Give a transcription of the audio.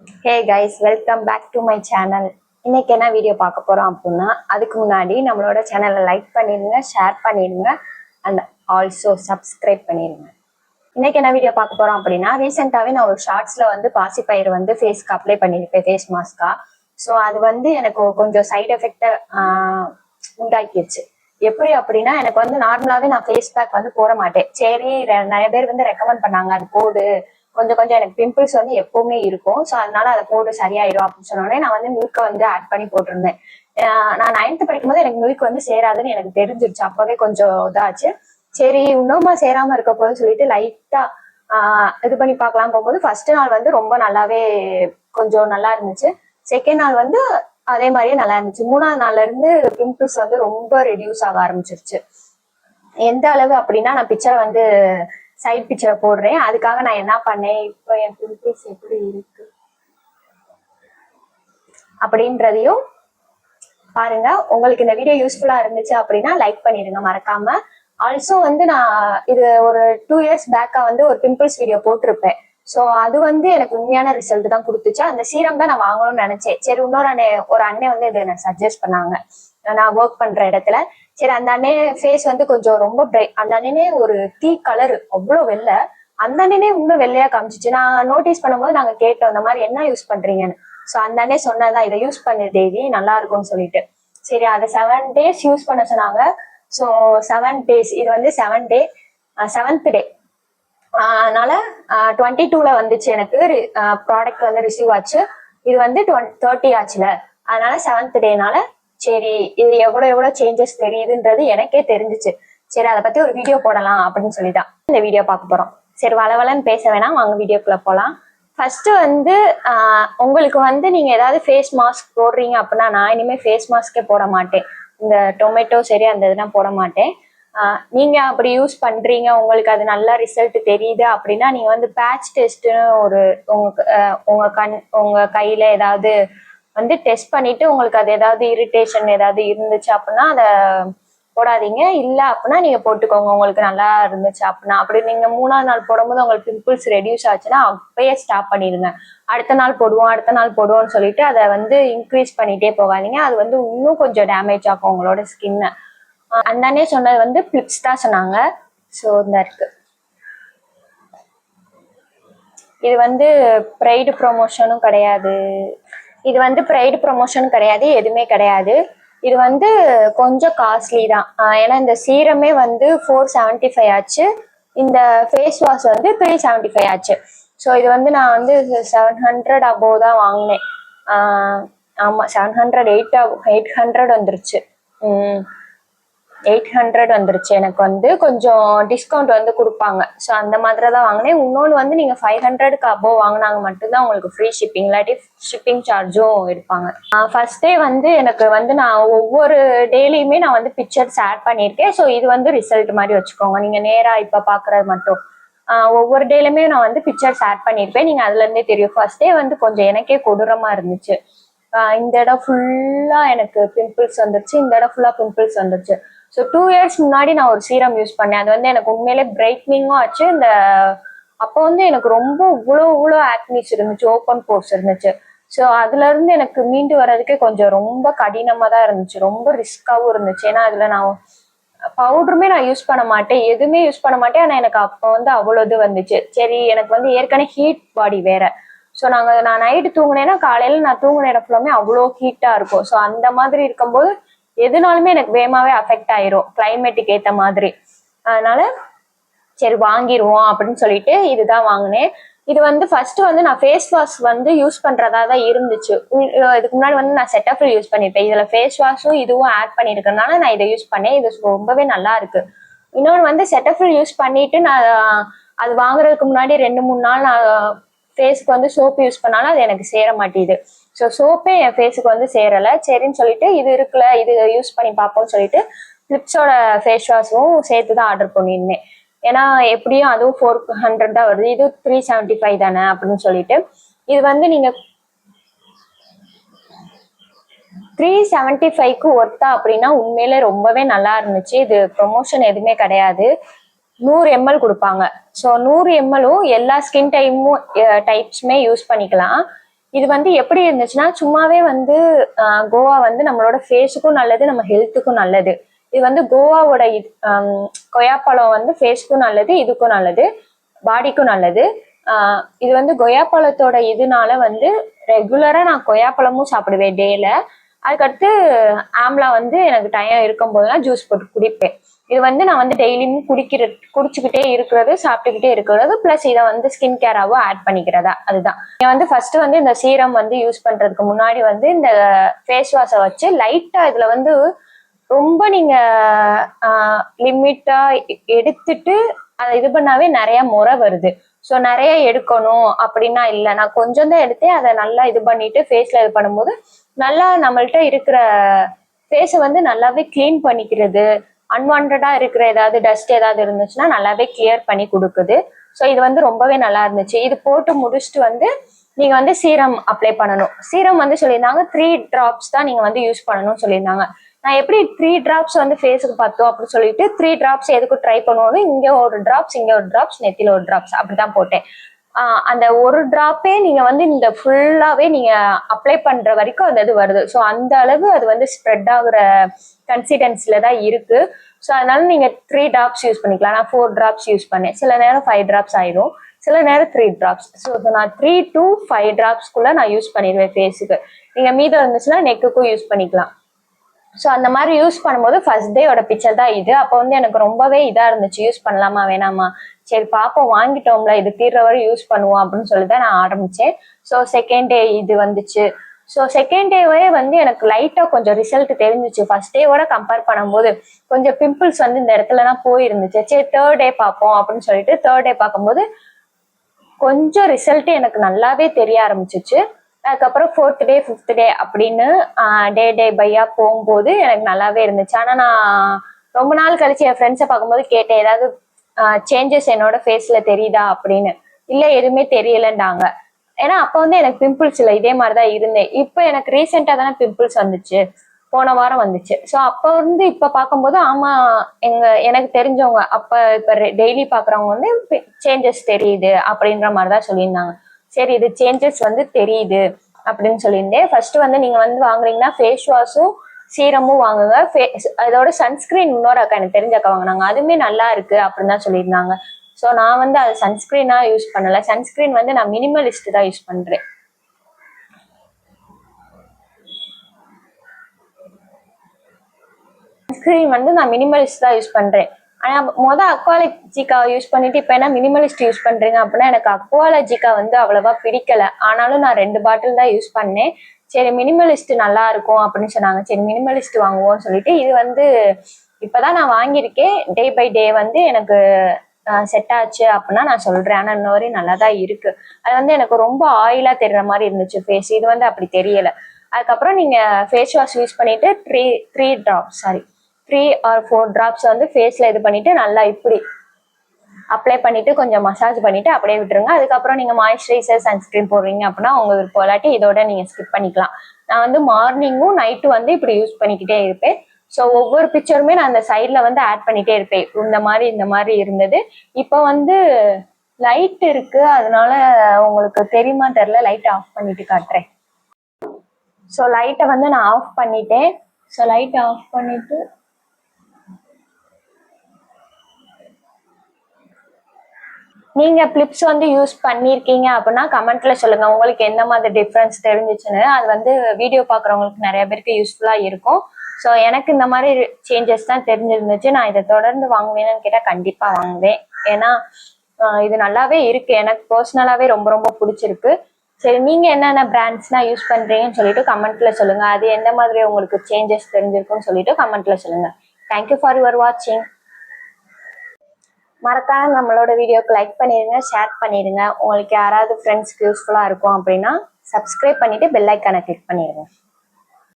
Hey guys, welcome back to my channel. இன்னைக்கு என்ன video பார்க்க போறோம் அப்படின்னா, அதுக்கு முன்னாடி நம்மளோட சேனலை லைக் பண்ணிடுங்க, ஷேர் பண்ணிடுங்க அண்ட் ஆல்சோ சப்ஸ்கிரைப் பண்ணிடுங்க. இன்னைக்கு என்ன வீடியோ பார்க்க போறோம் அப்படின்னா, ரீசெண்டாவே நான் ஒரு ஷார்ட்ஸ்ல வந்து பாசிப்பயிர் வந்து ஃபேஸ்க்கு அப்ளை பண்ணியிருப்பேன், ஃபேஸ் மாஸ்கா. ஸோ அது வந்து எனக்கு கொஞ்சம் சைட் எஃபெக்டை உண்டாக்கிடுச்சு. எப்படி அப்படின்னா, எனக்கு வந்து நார்மலாவே நான் ஃபேஸ் பேக் வந்து போட மாட்டேன். சரி, நிறைய பேர் வந்து ரெக்கமெண்ட் பண்ணாங்க அது போடு, கொஞ்சம் கொஞ்சம் எனக்கு பிம்பிள்ஸ் வந்து எப்பவுமே இருக்கும், ஸோ அதனால அதை போட்டு சரியாயிடும் அப்படின்னு சொன்னோடனே நான் வந்து மில்கை வந்து ஆட் பண்ணி போட்டிருந்தேன். நான் 9th படிக்கும்போது எனக்கு மில்க் வந்து சேராதுன்னு எனக்கு தெரிஞ்சிருச்சு. அப்பவே கொஞ்சம் இதாச்சு. சரி, இன்னுமா சேராம இருக்க போதுன்னு சொல்லிட்டு லைட்டா இது பண்ணி பார்க்கலாம் போகும்போது ஃபர்ஸ்ட் நாள் வந்து ரொம்ப நல்லாவே கொஞ்சம் நல்லா இருந்துச்சு. செகண்ட் நாள் வந்து அதே மாதிரியே நல்லா இருந்துச்சு. 3ஆவது நாள்ல இருந்து பிம்பிள்ஸ் வந்து ரொம்ப ரெடியூஸ் ஆக ஆரம்பிச்சிருச்சு. எந்த அளவு அப்படின்னா, நான் பிக்சரை வந்து சைட் பிக்சரை போடுறேன். அதுக்காக நான் என்ன பண்ணேன், இப்போ என் பிம்பிள்ஸ் எப்படி இருக்கு அப்படின்றதையும் பாருங்க. உங்களுக்கு இந்த வீடியோ யூஸ்ஃபுல்லா இருந்துச்சு அப்படின்னா லைக் பண்ணிடுங்க மறக்காம. ஆல்சோ வந்து நான் இது ஒரு 2 years பேக்கா வந்து ஒரு பிம்பிள்ஸ் வீடியோ போட்டிருப்பேன். ஸோ அது வந்து எனக்கு உண்மையான ரிசல்ட் தான் கொடுத்துச்சு. அந்த சீரம் தான் நான் வாங்கணும்னு நினைச்சேன். சரி, ஒரு அண்ணன் வந்து இதை எனக்கு சஜஸ்ட் பண்ணாங்க நான் ஒர்க் பண்ற இடத்துல. சரி, அந்த அண்ணே ஃபேஸ் வந்து கொஞ்சம் ரொம்ப பிரைட். அந்த அண்ணனே ஒரு டீ கலர், அவ்வளோ வெள்ளை. அந்த அண்ணனே இன்னும் வெள்ளையா காமிச்சிச்சு. நான் நோட்டீஸ் பண்ணும்போது நாங்க கேட்டோம், இந்த மாதிரி என்ன யூஸ் பண்றீங்கன்னு. ஸோ அந்த அண்ணே சொன்னதான், இதை யூஸ் பண்ணு தேவி, நல்லா இருக்கும்னு சொல்லிட்டு. சரி, அதை 7 days யூஸ் பண்ண சொன்னாங்க. ஸோ 7 days, இது வந்து 7th டே. அதனால 22ல வந்துச்சு எனக்கு ப்ராடக்ட் வந்து ரிசீவ் ஆச்சு. இது வந்து 30 ஆச்சுல, அதனால 7th டேனால சரி, இது எவ்வளவு சேஞ்சஸ் தெரியுதுன்றது எனக்கே தெரிஞ்சிச்சு. சரி, அதை பத்தி ஒரு வீடியோ போடலாம் அப்படின்னு சொல்லிதான் இந்த வீடியோ பார்க்க போறோம். சரி, வளவலன்னு பேச வேணாம், வாங்க வீடியோக்குள்ள போலாம். ஃபர்ஸ்ட் வந்து உங்களுக்கு வந்து நீங்க ஏதாவது ஃபேஸ் மாஸ்க் போடுறீங்க அப்படின்னா, நான் இனிமே ஃபேஸ் மாஸ்கே போட மாட்டேன். இந்த டொமேட்டோ சரி அந்த இதெல்லாம் போட மாட்டேன். நீங்க அப்படி யூஸ் பண்றீங்க, உங்களுக்கு அது நல்ல ரிசல்ட் தெரியுது அப்படின்னா, நீங்க வந்து பேட்ச் டெஸ்ட்னு ஒரு உங்க கையில ஏதாவது வந்து டெஸ்ட் பண்ணிட்டு உங்களுக்கு அது ஏதாவது இரிட்டேஷன் ஏதாவது இருந்துச்சு அப்படின்னா அதை போடாதீங்க. இல்லை அப்படின்னா நீங்க போட்டுக்கோங்க, உங்களுக்கு நல்லா இருந்துச்சு அப்படின்னா. அப்படி நீங்க 3ஆவது நாள் போடும்போது உங்களுக்கு பிம்பிள்ஸ் ரெடியூஸ் ஆச்சுன்னா அப்பயே ஸ்டாப் பண்ணிடுங்க. அடுத்த நாள் போடுவோம்னு சொல்லிட்டு அதை வந்து இன்க்ரீஸ் பண்ணிட்டே போகாதீங்க. அது வந்து இன்னும் கொஞ்சம் டேமேஜ் ஆகும் உங்களோட ஸ்கின்னை. அண்ணனே சொன்னது வந்து பிளிப்ஸ் தான் சொன்னாங்க. ஸோ இந்த இருக்கு, இது வந்து ப்ரைடு ப்ரொமோஷனும் கிடையாது. எதுவுமே கிடையாது. இது வந்து கொஞ்சம் காஸ்ட்லி தான். ஏன்னா இந்த சீரமே வந்து 475 ஆச்சு, இந்த ஃபேஸ் வாஷ் வந்து 375 ஆச்சு. ஸோ இது வந்து நான் வந்து 700 அபோவ் தான் வாங்கினேன். ஆமா, 700 800 வந்துருச்சு. 800 வந்துருச்சு. எனக்கு வந்து கொஞ்சம் டிஸ்கவுண்ட் வந்து கொடுப்பாங்க. ஸோ அந்த மாதிரி தான் வாங்கினேன். இன்னொன்று வந்து நீங்க 500க்கு அபோவ் வாங்கினாங்க மட்டும்தான் உங்களுக்கு ஃப்ரீ ஷிப்பிங், இல்லாட்டி ஷிப்பிங் சார்ஜும் எடுப்பாங்க. ஃபர்ஸ்ட் டே வந்து எனக்கு வந்து நான் ஒவ்வொரு டேலையுமே நான் வந்து பிக்சர்ஸ் ஆட் பண்ணியிருக்கேன். ஸோ இது வந்து ரிசல்ட் மாதிரி வச்சுக்கோங்க, நீங்க நேரா இப்ப பாக்குறது மட்டும். ஒவ்வொரு டேலுமே நான் வந்து பிக்சர்ஸ் ஆட் பண்ணியிருப்பேன், நீங்க அதுல இருந்தே தெரியும். ஃபர்ஸ்ட் டே வந்து கொஞ்சம் எனக்கே கொடூரமா இருந்துச்சு. இந்த இடம் ஃபுல்லா எனக்கு பிம்பிள்ஸ் வந்துருச்சு, இந்த இடம் ஃபுல்லா பிம்பிள்ஸ் வந்துருச்சு. ஸோ 2 years முன்னாடி நான் ஒரு சீரம் யூஸ் பண்ணேன். அது வந்து எனக்கு உண்மையிலே பிரைட்னிங்கும் ஆச்சு. அப்போ வந்து எனக்கு ரொம்ப இவ்வளோ ஆக்னிஸ் இருந்துச்சு, ஓப்பன் போர்ஸ் இருந்துச்சு. ஸோ அதுல இருந்து எனக்கு மீண்டு வர்றதுக்கே கொஞ்சம் ரொம்ப கடினமா தான் இருந்துச்சு, ரொம்ப ரிஸ்காவும் இருந்துச்சு. ஏன்னா அதுல நான் பவுடருமே நான் யூஸ் பண்ண மாட்டேன், எதுவுமே யூஸ் பண்ண மாட்டேன். ஆனா எனக்கு அப்போ வந்து அவ்வளோ இது வந்துச்சு. சரி, எனக்கு வந்து ஏற்கனவே ஹீட் பாடி வேற. ஸோ நான் நைட்டு தூங்குனேன்னா காலையில நான் தூங்குன இடம் ஃபுல்லாமே அவ்வளோ ஹீட்டா இருக்கும். ஸோ அந்த மாதிரி இருக்கும்போது எதுனாலுமே எனக்கு வேகமாவே அஃபெக்ட் ஆயிரும், கிளைமேட்டுக்கு ஏத்த மாதிரி. அதனால சரி வாங்கிடுவோம் அப்படின்னு சொல்லிட்டு இதுதான் வாங்கினேன். இது வந்து ஃபர்ஸ்ட் வந்து நான் ஃபேஸ் வாஷ் வந்து யூஸ் பண்றதா தான் இருந்துச்சு. இதுக்கு முன்னாடி வந்து நான் செட்டஃபில் யூஸ் பண்ணிருப்பேன். இதுல ஃபேஸ் வாஷும் இதுவும் ஆட் பண்ணிருக்கனால நான் இதை யூஸ் பண்ணேன். இது ரொம்பவே நல்லா இருக்கு. இன்னொன்று வந்து செட்டஃபில் யூஸ் பண்ணிட்டு நான் அது வாங்குறதுக்கு முன்னாடி 2-3 நாள் நான் ஃபேஸுக்கு வந்து சோப்பு யூஸ் பண்ணாலும் அது எனக்கு சேர மாட்டேது. ஸோ சோப்பே என் ஃபேஸுக்கு வந்து சேரலை. சரின்னு சொல்லிட்டு இது இருக்குல்ல, இது யூஸ் பண்ணி பார்ப்போம்னு சொல்லிட்டு பிளிப்ஸோட ஃபேஸ் வாஷும் சேர்த்து தான் ஆர்டர் பண்ணியிருந்தேன். ஏன்னா எப்படியும் அதுவும் 400 தான் வருது, இது 375 தானே அப்படின்னு சொல்லிட்டு. இது வந்து நீங்க 375க்கு ஒர்த்தா அப்படின்னா உண்மையிலே ரொம்பவே நல்லா இருந்துச்சு. இது ப்ரொமோஷன் எதுவுமே கிடையாது. 100 ml கொடுப்பாங்க. ஸோ 100 ml எல்லா ஸ்கின் டைப்ஸுமே யூஸ் பண்ணிக்கலாம். இது வந்து எப்படி இருந்துச்சுன்னா சும்மாவே வந்து கோவா வந்து நம்மளோட ஃபேஸுக்கும் நல்லது, நம்ம ஹெல்த்துக்கும் நல்லது. இது வந்து கோவாவோட கொய்யாப்பழம் வந்து ஃபேஸ்க்கும் நல்லது, இதுக்கும் நல்லது, பாடிக்கும் நல்லது. இது வந்து கொய்யாப்பழத்தோட இதனால வந்து ரெகுலரா நான் கொய்யாப்பழமும் சாப்பிடுவேன் டேல. அதுக்கடுத்து ஆம்லா வந்து எனக்கு டைம் இருக்கும் போதெல்லாம் ஜூஸ் போட்டு குடிப்பேன். இது வந்து நான் வந்து டெய்லியும் குடிச்சுக்கிட்டே இருக்கிறது, சாப்பிட்டுக்கிட்டே இருக்கிறது, பிளஸ் இதை வந்து ஸ்கின் கேராவும் ஆட் பண்ணிக்கிறதா. அதுதான் நீங்க வந்து ஃபர்ஸ்ட் வந்து இந்த சீரம் வந்து யூஸ் பண்றதுக்கு முன்னாடி வந்து இந்த ஃபேஸ் வாஷை வச்சு லைட்டா இதுல வந்து ரொம்ப நீங்க லிமிட்டா எடுத்துட்டு அதை இது பண்ணாவே நிறைய முறை வருது. ஸோ நிறைய எடுக்கணும் அப்படின்னா இல்லை, நான் கொஞ்சம் தான் எடுத்தேன். அதை நல்லா இது பண்ணிட்டு ஃபேஸ்ல இது பண்ணும்போது நல்லா நம்மள்ட்ட இருக்கிற ஃபேஸை வந்து நல்லாவே கிளீன் பண்ணிக்கிறது, அன்வான்டா இருக்கிற ஏதாவது டஸ்ட் ஏதாவது இருந்துச்சுன்னா நல்லாவே கிளியர் பண்ணி கொடுக்குது. ஸோ இது வந்து ரொம்பவே நல்லா இருந்துச்சு. இது போட்டு முடிச்சுட்டு வந்து நீங்க வந்து சீரம் அப்ளை பண்ணணும். சீரம் வந்து சொல்லியிருந்தாங்க 3 drops தான் நீங்க வந்து யூஸ் பண்ணணும்னு சொல்லியிருந்தாங்க. நான் எப்படி 3 drops வந்து ஃபேஸுக்கு பார்த்தோம் அப்படின்னு சொல்லிட்டு 3 drops எதுக்கு ட்ரை பண்ணுவோம், இங்க ஒரு டிராப்ஸ், இங்க ஒரு டிராப்ஸ், நெத்தில ஒரு டிராப்ஸ் அப்படிதான் போட்டேன். அந்த ஒரு டிராப்பே நீங்க வந்து இந்த ஃபுல்லாவே நீங்க அப்ளை பண்ற வரைக்கும் அந்த இது வருது. ஸோ அந்த அளவு அது வந்து ஸ்ப்ரெட் ஆகுற கன்சிஸ்டன்சில தான் இருக்கு. ஸோ அதனால நீங்க 3 drops யூஸ் பண்ணிக்கலாம். நான் 4 drops யூஸ் பண்ணேன். சில நேரம் 5 drops ஆயிடும், சில நேரம் 3 drops. ஸோ நான் 3 to 5 dropsக்குள்ள நான் யூஸ் பண்ணிடுவேன் ஃபேஸுக்கு. நீங்க மீதம் இருந்துச்சுன்னா நெக்குக்கும் யூஸ் பண்ணிக்கலாம். ஸோ அந்த மாதிரி யூஸ் பண்ணும்போது ஃபர்ஸ்ட் டேயோட பிக்சர் தான் இது. அப்போ வந்து எனக்கு ரொம்பவே இதா இருந்துச்சு, யூஸ் பண்ணலாமா வேணாமா, சரி பாப்போம், வாங்கிட்டோம்ல இது தீர்ற வரை யூஸ் பண்ணுவோம் அப்படின்னு சொல்லி தான் நான் ஆரம்பிச்சேன். ஸோ செகண்ட் டே இது வந்துச்சு. ஸோ செகண்ட் டேவே வந்து எனக்கு லைட்டா கொஞ்சம் ரிசல்ட் தெரிஞ்சிச்சு. ஃபர்ஸ்ட் டேவோட கம்பேர் பண்ணும்போது கொஞ்சம் பிம்பிள்ஸ் வந்து இந்த இடத்துலலாம் போயிருந்துச்சு. சரி தேர்ட் டே பார்ப்போம் அப்படின்னு சொல்லிட்டு தேர்ட் டே பார்க்கும்போது கொஞ்சம் ரிசல்ட் எனக்கு நல்லாவே தெரிய ஆரம்பிச்சிச்சு. அதுக்கப்புறம் 4th டே 5th டே அப்படின்னு டே பையா போகும்போது எனக்கு நல்லாவே இருந்துச்சு. ஆனா நான் ரொம்ப நாள் கழிச்சு என் ஃப்ரெண்ட்ஸை பார்க்கும்போது கேட்டேன், ஏதாவது சேஞ்சஸ் என்னோட ஃபேஸ்ல தெரியுதா அப்படின்னு. இல்ல எதுவுமே தெரியலன்றாங்க. ஏன்னா அப்ப வந்து எனக்கு பிம்பிள்ஸ் இல்லை, இதே மாதிரிதான் இருந்தேன். இப்ப எனக்கு ரீசெண்டா தானே பிம்பிள்ஸ் வந்துச்சு, போன வாரம் வந்துச்சு. ஸோ அப்ப வந்து இப்ப பார்க்கும்போது ஆமா எனக்கு தெரிஞ்சவங்க அப்ப இப்ப டெய்லி பாக்குறவங்க வந்து சேஞ்சஸ் தெரியுது அப்படின்ற மாதிரிதான் சொல்லியிருந்தாங்க. சரி இது சேஞ்சஸ் வந்து தெரியுது அப்படின்னு சொல்லியிருந்தேன். ஃபர்ஸ்ட் வந்து நீங்க வந்து வாங்குறீங்கன்னா ஃபேஸ் வாஷும் சீரமும் வாங்குங்க. அதோட சன்ஸ்கிரீன் இன்னொரு அக்கா எனக்கு தெரிஞ்ச அக்கா வாங்கினாங்க, அதுவுமே நல்லா இருக்கு அப்படின்னு தான் சொல்லியிருந்தாங்க. ஸோ நான் வந்து அது சன்ஸ்கிரீனா யூஸ் பண்ணல. சன்ஸ்கிரீன் வந்து நான் மினிமலிஸ்ட் தான் யூஸ் பண்றேன். சன்ஸ்கிரீன் வந்து நான் மினிமலிஸ்ட் தான் யூஸ் பண்றேன். ஆனா அக்வாலஜிக்கா யூஸ் பண்ணிட்டு இப்ப என்ன மினிமலிஸ்ட் யூஸ் பண்றீங்க அப்படின்னா எனக்கு அக்வாலஜிக்கா வந்து அவ்வளவா பிடிக்கல. ஆனாலும் நான் 2 பாட்டில் தான் யூஸ் பண்ணேன். சரி மினிமலிஸ்ட் நல்லா இருக்கும் அப்படின்னு சொன்னாங்க, சரி மினிமலிஸ்ட் வாங்குவோம்னு சொல்லிட்டு இது வந்து இப்பதான் நான் வாங்கியிருக்கேன். டே பை டே வந்து எனக்கு செட் ஆச்சு அப்படின்னா நான் சொல்றேன். ஆனா இன்ன வரையும் நல்லா தான் இருக்கு. அது வந்து எனக்கு ரொம்ப ஆயிலா தெரியற மாதிரி இருந்துச்சு ஃபேஸ், இது வந்து அப்படி தெரியல. அதுக்கப்புறம் நீங்க ஃபேஸ் வாஷ் யூஸ் பண்ணிட்டு 3 or 4 drops வந்து ஃபேஸ்ல இது பண்ணிட்டு நல்லா இப்படி அப்ளை பண்ணிட்டு கொஞ்சம் மசாஜ் பண்ணிட்டு அப்படியே விட்டுருங்க. அதுக்கப்புறம் நீங்க மாய்ஸ்சரைசர் சன்ஸ்கிரீன் போடுறீங்க அப்படின்னா உங்க விருப்பம், இல்லாட்டி இதோட நீங்க ஸ்கிப் பண்ணிக்கலாம். நான் வந்து மார்னிங்கும் நைட்டும் வந்து இப்படி யூஸ் பண்ணிக்கிட்டே இருப்பேன். ஸோ ஒவ்வொரு பிக்சருமே நான் அந்த சைட்ல வந்து ஆட் பண்ணிட்டே இருப்பேன். இந்த மாதிரி இருந்தது. இப்போ வந்து லைட் இருக்கு, அதனால உங்களுக்கு தெரியுமா தெரியல, லைட் ஆஃப் பண்ணிட்டு காட்டுறேன். ஸோ லைட்டை வந்து நான் ஆஃப் பண்ணிட்டேன். ஸோ லைட் ஆஃப் பண்ணிட்டு நீங்க பிளிப்ஸ் வந்து யூஸ் பண்ணிருக்கீங்க அப்படின்னா கமெண்ட்ல சொல்லுங்க, உங்களுக்கு எந்த மாதிரி டிஃபரன்ஸ் தெரிஞ்சிச்சுன்னு. அது வந்து வீடியோ பாக்குறவங்களுக்கு நிறைய பேருக்கு யூஸ்ஃபுல்லா இருக்கும். ஸோ எனக்கு இந்த மாதிரி சேஞ்சஸ் தான் தெரிஞ்சிருந்துச்சு. நான் இதை தொடர்ந்து வாங்குவேன்னு கேட்டா கண்டிப்பா வாங்குவேன். ஏன்னா இது நல்லாவே இருக்கு, எனக்கு பர்சனலாவே ரொம்ப ரொம்ப பிடிச்சிருக்கு. சரி நீங்க என்னென்ன பிராண்ட்ஸ்னா யூஸ் பண்றீங்கன்னு சொல்லிட்டு கமெண்ட்ல சொல்லுங்க. அது எந்த மாதிரி உங்களுக்கு சேஞ்சஸ் தெரிஞ்சிருக்குன்னு சொல்லிட்டு கமெண்ட்ல சொல்லுங்க. தேங்க்யூ ஃபார் யுவர் வாட்சிங். மறக்காம நம்மளோட வீடியோக்கு லைக் பண்ணிடுங்க, ஷேர் பண்ணிடுங்க. உங்களுக்கு யாராவது ஃப்ரெண்ட்ஸ்க்கு யூஸ்ஃபுல்லா இருக்கும் அப்படின்னா சப்ஸ்கிரைப் பண்ணிட்டு பெல் ஐக்கானை கிளிக் பண்ணிடுங்க.